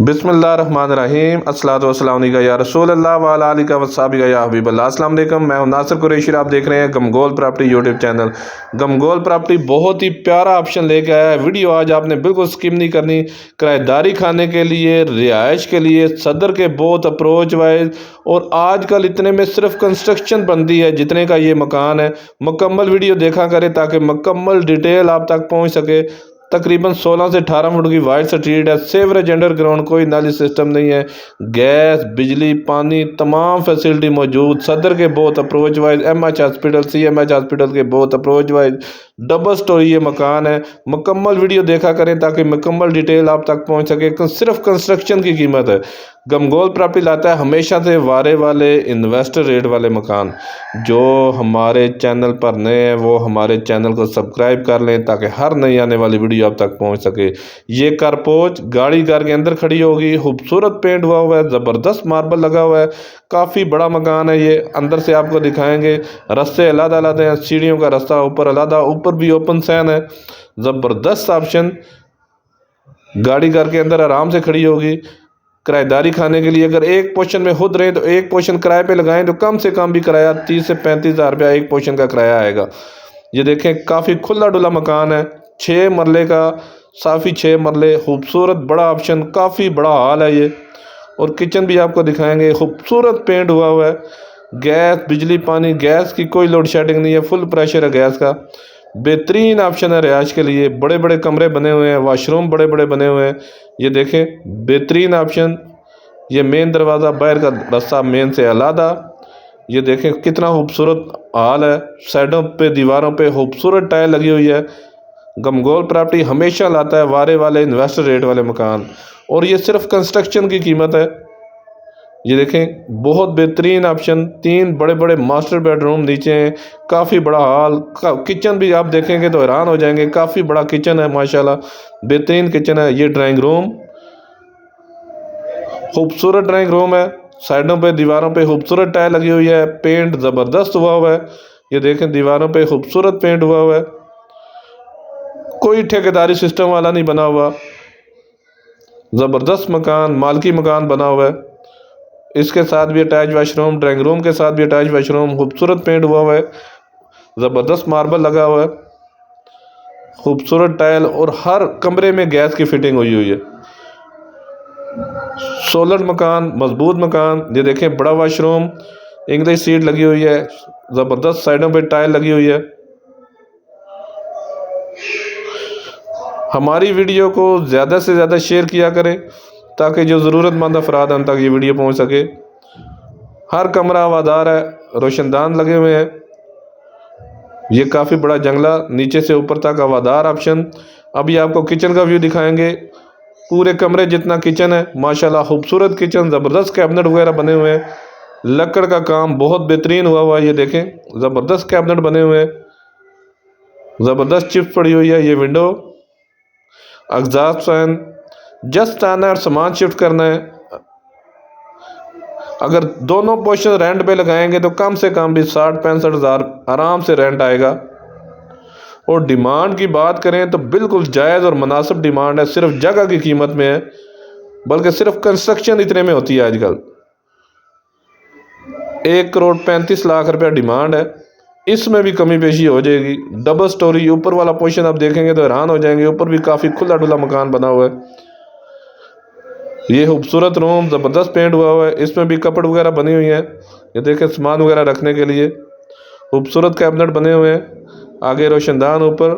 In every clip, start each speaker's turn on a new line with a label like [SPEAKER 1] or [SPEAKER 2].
[SPEAKER 1] बिस्मिल्लाहिर्रहमानिर्रहीम अस्सलातु वस्सलामु अलैका या रसूलल्लाह व अला आलिका व अस्हाबिका या हबीबल्लाह। अस्सलाम वालेकुम, मैं हूं नासिर कुरैशी। आप देख रहे हैं गमगोल प्रॉपर्टी यूट्यूब चैनल। गमगोल प्रॉपर्टी बहुत ही प्यारा ऑप्शन लेके आया है। वीडियो आज आपने बिल्कुल स्किप नहीं करनी। किराएदारी खाने के लिए, रिहाइश के लिए, सदर के बहुत अप्रोच वाइज, और आजकल इतने में सिर्फ कंस्ट्रक्शन बनती है जितने का ये मकान है। मुकम्मल वीडियो देखा करें ताकि मुकम्मल डिटेल आप तक पहुँच सके। तकरीबन 16 से 18 फुट की वाइड स्ट्रीट है। सेवरेज अंडरग्राउंड, कोई नाली सिस्टम नहीं है। गैस, बिजली, पानी, तमाम फैसिलिटी मौजूद। सदर के बहुत approach wise, MH hospital, CMH hospital के बहुत अप्रोच वाइज डबल स्टोरी ये मकान है। मुकम्मल वीडियो देखा करें ताकि मुकम्मल डिटेल आप तक पहुंच सके। सिर्फ कंस्ट्रक्शन की कीमत है। गमगोल प्रॉपर्टी लाता है हमेशा से वारे वाले इन्वेस्टर रेट वाले मकान। जो हमारे चैनल पर नए हैं वो हमारे चैनल को सब्सक्राइब कर लें ताकि हर नई आने वाली वीडियो आप तक पहुंच सके। ये कारपोच गाड़ी घर के अंदर खड़ी होगी। खूबसूरत पेंट हुआ है, ज़बरदस्त मार्बल लगा हुआ है। काफ़ी बड़ा मकान है ये। अंदर से आपको दिखाएंगे। रास्ते अलग अलग हैं, सीढ़ियों का रास्ता ऊपर अलग, ऊपर भी ओपन सैन है। ज़बरदस्त ऑप्शन। गाड़ी घर के अंदर आराम से खड़ी होगी। किराएदारी खाने के लिए अगर एक पोर्शन में खुद रहें तो एक पोर्शन किराए पे लगाएं तो कम से कम भी किराया 30 से 35 हज़ार रुपया एक पोर्शन का किराया आएगा। ये देखें, काफ़ी खुला डुला मकान है। 6 मरले का, साफ़ी 6 मरले, खूबसूरत बड़ा ऑप्शन, काफ़ी बड़ा हॉल है ये। और किचन भी आपको दिखाएंगे। खूबसूरत पेंट हुआ है। गैस, बिजली, पानी, गैस की कोई लोड शेडिंग नहीं है। फुल प्रेशर है गैस का। बेहतरीन ऑप्शन है रिहाइश के लिए। बड़े बड़े कमरे बने हुए हैं, वॉशरूम बड़े बड़े बने हुए हैं। ये देखें, बेहतरीन ऑप्शन। ये मेन दरवाज़ा, बाहर का रास्ता मेन से अलग। ये देखें कितना खूबसूरत हॉल है। साइडों पे, दीवारों पे खूबसूरत टाइल लगी हुई है। गमगोल प्रॉपर्टी हमेशा लाता है वारे वाले इन्वेस्टर रेट वाले मकान, और ये सिर्फ कंस्ट्रक्शन की कीमत है। ये देखें, बहुत बेहतरीन ऑप्शन। 3 बड़े बड़े मास्टर बेडरूम नीचे हैं। काफ़ी बड़ा हॉल। किचन भी आप देखेंगे तो हैरान हो जाएंगे। काफ़ी बड़ा किचन है माशाल्लाह, बेहतरीन किचन है। ये ड्राइंग रूम, खूबसूरत ड्राइंग रूम है। साइडों पे, दीवारों पे खूबसूरत टाइल लगी हुई है। पेंट ज़बरदस्त हुआ है। ये देखें, दीवारों पे खूबसूरत पेंट हुआ है। कोई ठेकेदारी सिस्टम वाला नहीं बना हुआ। ज़बरदस्त मकान, मालकी मकान बना हुआ है। इसके साथ भी अटैच वाशरूम, ड्राइंग रूम के साथ भी अटैच वाशरूम। खूबसूरत पेंट हुआ है। ज़बरदस्त मार्बल लगा हुआ है। खूबसूरत टाइल, और हर कमरे में गैस की फिटिंग हुई है। सोलर मकान, मजबूत मकान। ये देखें, बड़ा वाशरूम, इंग्लिश सीट लगी हुई है। ज़बरदस्त साइडों पे टाइल लगी हुई है। हमारी वीडियो को ज़्यादा से ज़्यादा शेयर किया करें ताकि जो ज़रूरतमंद अफराद उन तक ये वीडियो पहुंच सके। हर कमरा हवादार है, रोशनदान लगे हुए हैं। ये काफ़ी बड़ा जंगला, नीचे से ऊपर तक हवादार ऑप्शन। अभी आपको किचन का व्यू दिखाएंगे। पूरे कमरे जितना किचन है माशाल्लाह, खूबसूरत किचन। ज़बरदस्त कैबिनेट वगैरह बने हुए हैं। लकड़ का काम बहुत बेहतरीन हुआ है। ये देखें, ज़बरदस्त कैबिनेट बने हुए हैं। ज़बरदस्त चिप्स पड़ी हुई है। ये विंडो, एग्जॉस्ट फैन। जस्ट आना है और सामान शिफ्ट करना है। अगर दोनों पोर्शन रेंट पे लगाएंगे तो कम से कम भी 60-65 हज़ार आराम से रेंट आएगा। और डिमांड की बात करें तो बिल्कुल जायज़ और मुनासिब डिमांड है। सिर्फ जगह की कीमत में है, बल्कि सिर्फ कंस्ट्रक्शन इतने में होती है आजकल। 1,35,00,000 रुपया डिमांड है। इसमें भी कमी पेशी हो जाएगी। डबल स्टोरी, ऊपर वाला पोर्शन आप देखेंगे तो हैरान हो जाएंगे। ऊपर भी काफ़ी खुला डुला मकान बना हुआ है। ये खूबसूरत रूम, ज़बरदस्त पेंट हुआ है। इसमें भी कपड़ वगैरह बनी हुई है। ये देखें, सामान वगैरह रखने के लिए खूबसूरत कैबिनेट बने हुए हैं। आगे रोशनदान, ऊपर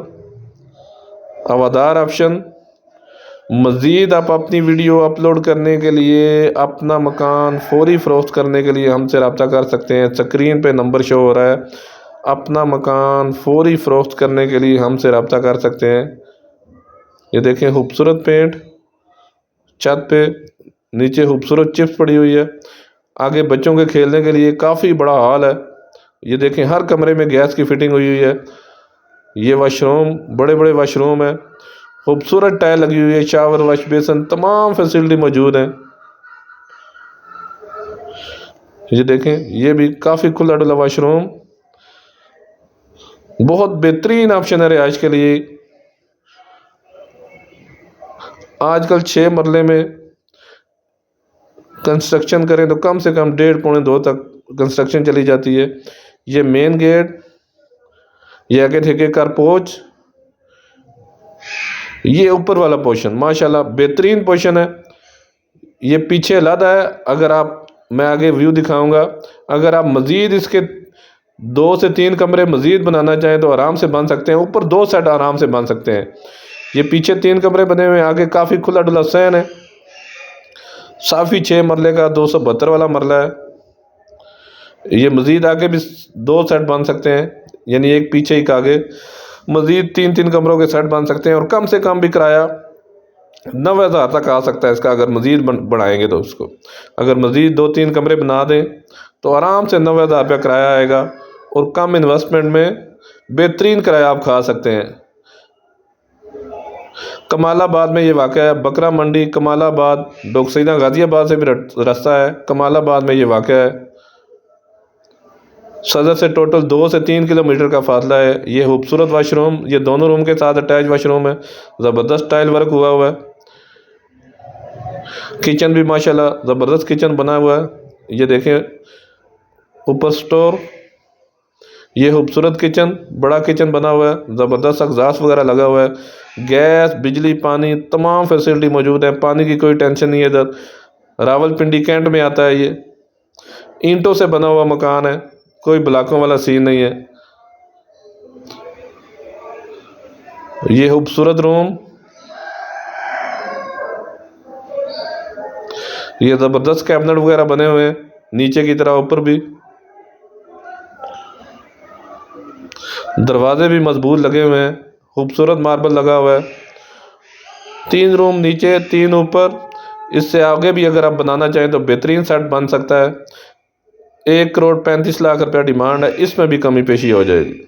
[SPEAKER 1] हवादार ऑप्शन। मज़ीद आप अपनी वीडियो अपलोड करने के लिए, अपना मकान फौरी फ़रोख्त करने के लिए हमसे रब्ता कर सकते हैं। स्क्रीन पे नंबर शो हो रहा है। अपना मकान फौरी फ़रोख्त करने के लिए हमसे रब्ता कर सकते हैं। ये देखें, खूबसूरत पेंट। छत पे नीचे खूबसूरत चिप्स पड़ी हुई है। आगे बच्चों के खेलने के लिए काफ़ी बड़ा हॉल है। ये देखें, हर कमरे में गैस की फिटिंग हुई है। ये वाशरूम, बड़े बड़े वाशरूम है। खूबसूरत टाइल लगी हुई है। शावर, वॉश बेसन, तमाम फैसिलिटी मौजूद हैं। ये देखें, ये भी काफ़ी खुला डुला वाशरूम। बहुत बेहतरीन ऑप्शन है रिहाइश के लिए। आजकल 6 मरले में कंस्ट्रक्शन करें तो कम से कम 1.5 पौने 2 तक कंस्ट्रक्शन चली जाती है। ये मेन गेट, ये आगे ठेके कारपोच, ये ऊपर वाला पोर्शन माशाल्लाह बेहतरीन पोर्शन है। ये पीछे अलग है, अगर आप, मैं आगे व्यू दिखाऊंगा, अगर आप मज़ीद इसके 2 से 3 कमरे मज़ीद बनाना चाहें तो आराम से बन सकते हैं। ऊपर 2 सेट आराम से बन सकते हैं। ये पीछे 3 कमरे बने हुए हैं, आगे काफ़ी खुला डुला सहन है। साफ़ी 6 मरले का 272 वाला मरला है। ये मज़ीद आगे भी 2 सेट बन सकते हैं, यानी एक पीछे एक आगे, मज़ीद 3-3 कमरों के सेट बन सकते हैं। और कम से कम भी किराया 90,000 तक आ सकता है इसका, अगर मज़ीद बढ़ाएंगे तो उसको, अगर मज़ीद 2-3 कमरे बना दें तो आराम से 90,000 रुपया किराया आएगा। और कम इन्वेस्टमेंट में बेहतरीन किराया आप खा सकते हैं। कमालाबाद में ये वाक़या है, बकरा मंडी कमालाबाद, डोकसीना गाज़ियाबाद से भी रास्ता है। कमालाबाद में ये वाक़या है। सदर से टोटल 2 से 3 किलोमीटर का फासला है। ये खूबसूरत वाशरूम, ये दोनों रूम के साथ अटैच वाशरूम है, ज़बरदस्त टाइल वर्क हुआ हुआ है। किचन भी माशाल्लाह ज़बरदस्त किचन बना हुआ है। ये देखें ऊपर स्टोर, ये खूबसूरत किचन, बड़ा किचन बना हुआ है, ज़बरदस्त एग्जॉस्ट वगैरह लगा हुआ है। गैस, बिजली, पानी तमाम फैसिलिटी मौजूद है। पानी की कोई टेंशन नहीं है। इधर रावलपिंडी कैंट में आता है। ये ईंटों से बना हुआ मकान है, कोई ब्लॉकों वाला सीन नहीं है। ये खूबसूरत रूम, ये ज़बरदस्त कैबिनेट वगैरह बने हुए हैं नीचे की तरह, ऊपर भी दरवाजे भी मजबूत लगे हुए हैं, खूबसूरत मार्बल लगा हुआ है। 3 रूम नीचे, 3 ऊपर। इससे आगे भी अगर आप बनाना चाहें तो बेहतरीन सेट बन सकता है। 1 करोड़ 35 लाख रुपया डिमांड है, इसमें भी कमी पेशी हो जाएगी।